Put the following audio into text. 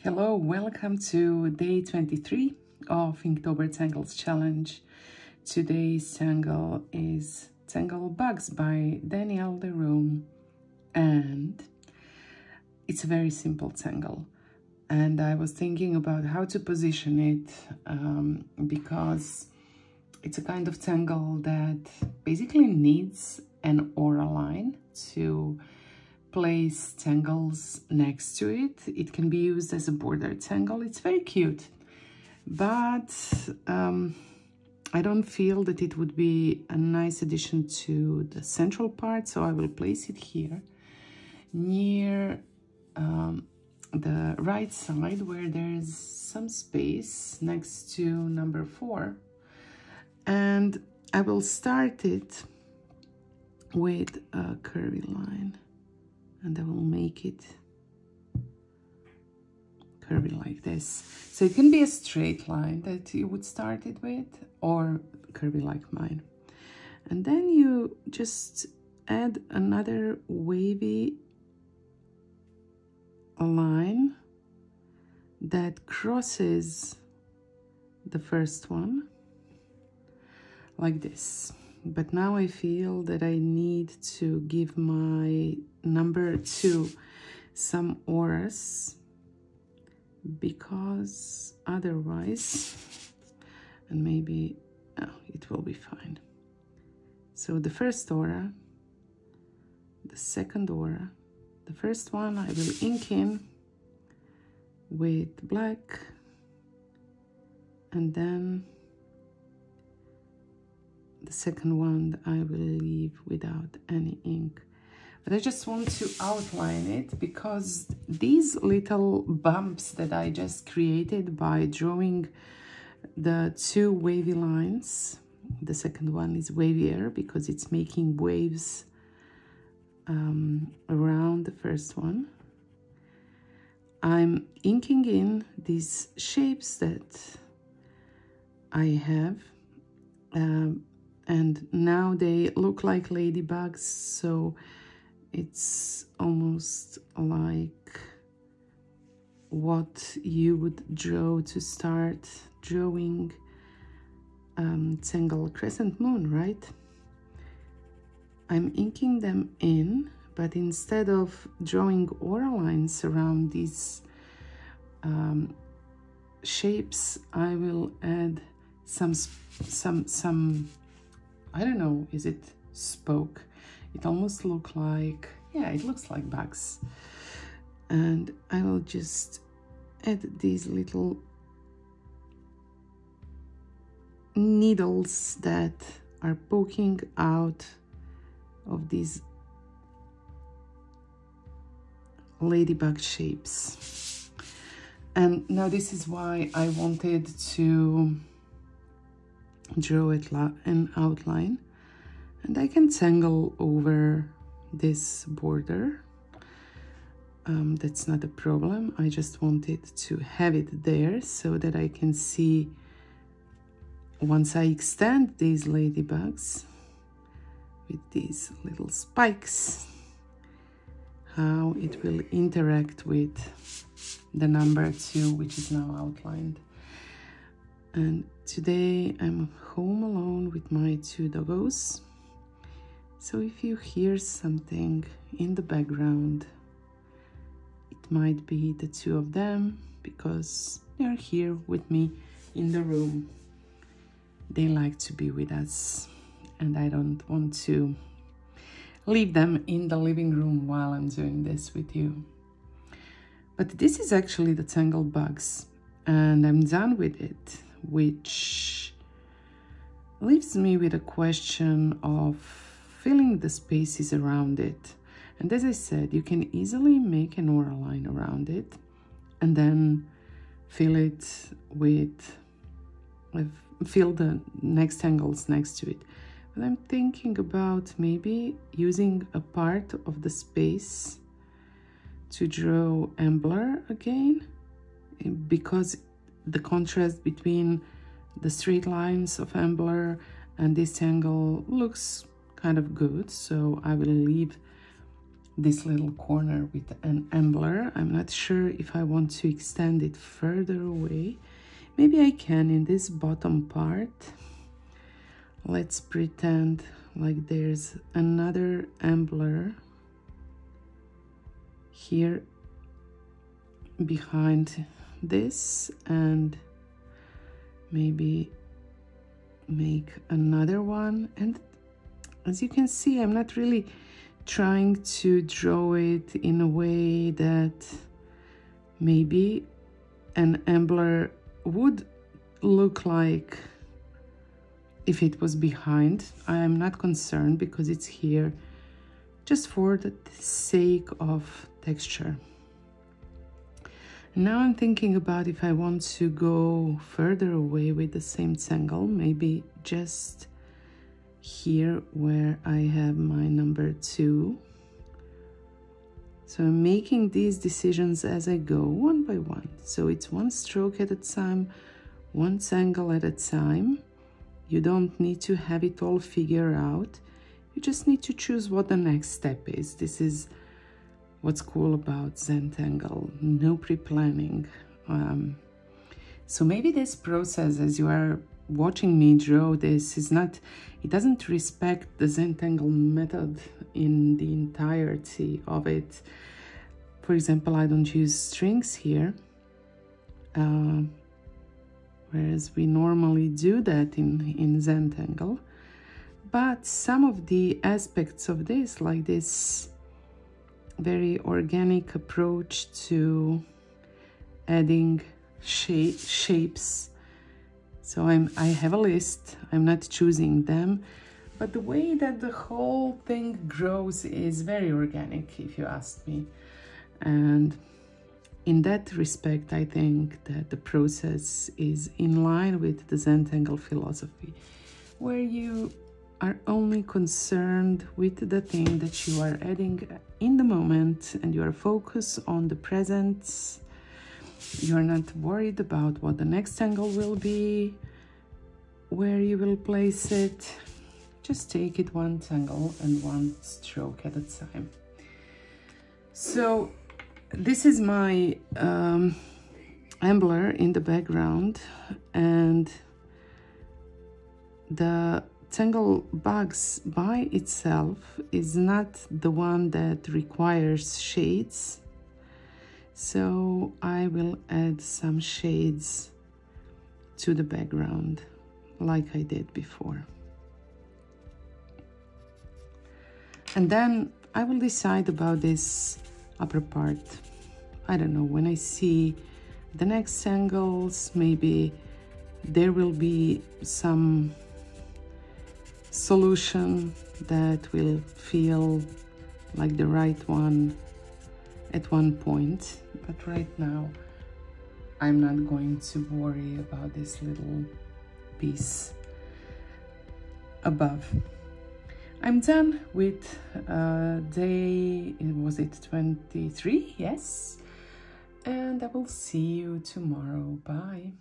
Hello, welcome to day 23 of Inktober Tangles challenge. Today's tangle is Tangle Bugz by Daniel de Room, and it's a very simple tangle. And I was thinking about how to position it because it's a kind of tangle that basically needs an aura line to place tangles next to it. It can be used as a border tangle. It's very cute, but I don't feel that it would be a nice addition to the central part, so I will place it here near the right side where there's some space next to number 4, and I will start it with a curvy line. And I will make it curvy like this. So it can be a straight line that you would start it with, or curvy like mine. And then you just add another wavy line that crosses the first one, like this. But now I feel that I need to give my number 2 some auras, because otherwise, and maybe it will be fine. So the first aura, the second aura, the first one I will ink in with black, and then the second one I will leave without any ink. But I just want to outline it because these little bumps that I just created by drawing the 2 wavy lines, the second one is wavier because it's making waves around the first one. I'm inking in these shapes that I have, and now they look like ladybugs, so it's almost like what you would draw to start drawing Tangle Crescent Moon, right? I'm inking them in, but instead of drawing aura lines around these shapes, I will add some I don't know, is it spoke? It almost looks like, yeah, it looks like bugs. And I will just add these little needles that are poking out of these ladybug shapes. And now this is why I wanted to draw it an outline, and I can tangle over this border. That's not a problem. I just wanted to have it there so that I can see, once I extend these ladybugs with these little spikes, how it will interact with the number 2, which is now outlined. And today I'm home alone with my 2 doggos. So if you hear something in the background, it might be the 2 of them, because they're here with me in the room. They like to be with us, and I don't want to leave them in the living room while I'm doing this with you. But this is actually the Tangle Bugz, and I'm done with it, which leaves me with a question of filling the spaces around it. And as I said, you can easily make an aura line around it and then fill it with, fill the next tangles next to it. But I'm thinking about maybe using a part of the space to draw Ambler again, because the contrast between the straight lines of Ambler and this tangle looks kind of good. So I will leave this little corner with an ambler. I'm not sure if I want to extend it further away. Maybe I can in this bottom part. Let's pretend like there's another ambler here behind this, and maybe make another one. And as you can see, I'm not really trying to draw it in a way that maybe an ambler would look like if it was behind. I am not concerned because it's here just for the sake of texture. Now I'm thinking about if I want to go further away with the same Zentangle, maybe just here where I have my number 2. So I'm making these decisions as I go, one by one. So it's one stroke at a time, one Zentangle at a time. You don't need to have it all figured out. You just need to choose what the next step is. This is what's cool about Zentangle, no pre-planning. So maybe this process, as you are watching me draw this, is not, it doesn't respect the Zentangle method in the entirety of it. For example, I don't use strings here, whereas we normally do that in Zentangle. But some of the aspects of this, like this very organic approach to adding shapes. So I have a list, I'm not choosing them, but the way that the whole thing grows is very organic, if you ask me. And in that respect, I think that the process is in line with the Zentangle philosophy, where you are only concerned with the thing that you are adding in the moment, and you are focused on the present. You're not worried about what the next angle will be, where you will place it. Just take it one angle and one stroke at a time. So this is my ambler in the background, and the Tangle Bugz by itself is not the one that requires shades, so I will add some shades to the background like I did before. And then I will decide about this upper part. I don't know, when I see the next angles, maybe there will be some solution that will feel like the right one at one point. But right now I'm not going to worry about this little piece above. I'm done with day, was it 23? Yes. And I will see you tomorrow. Bye.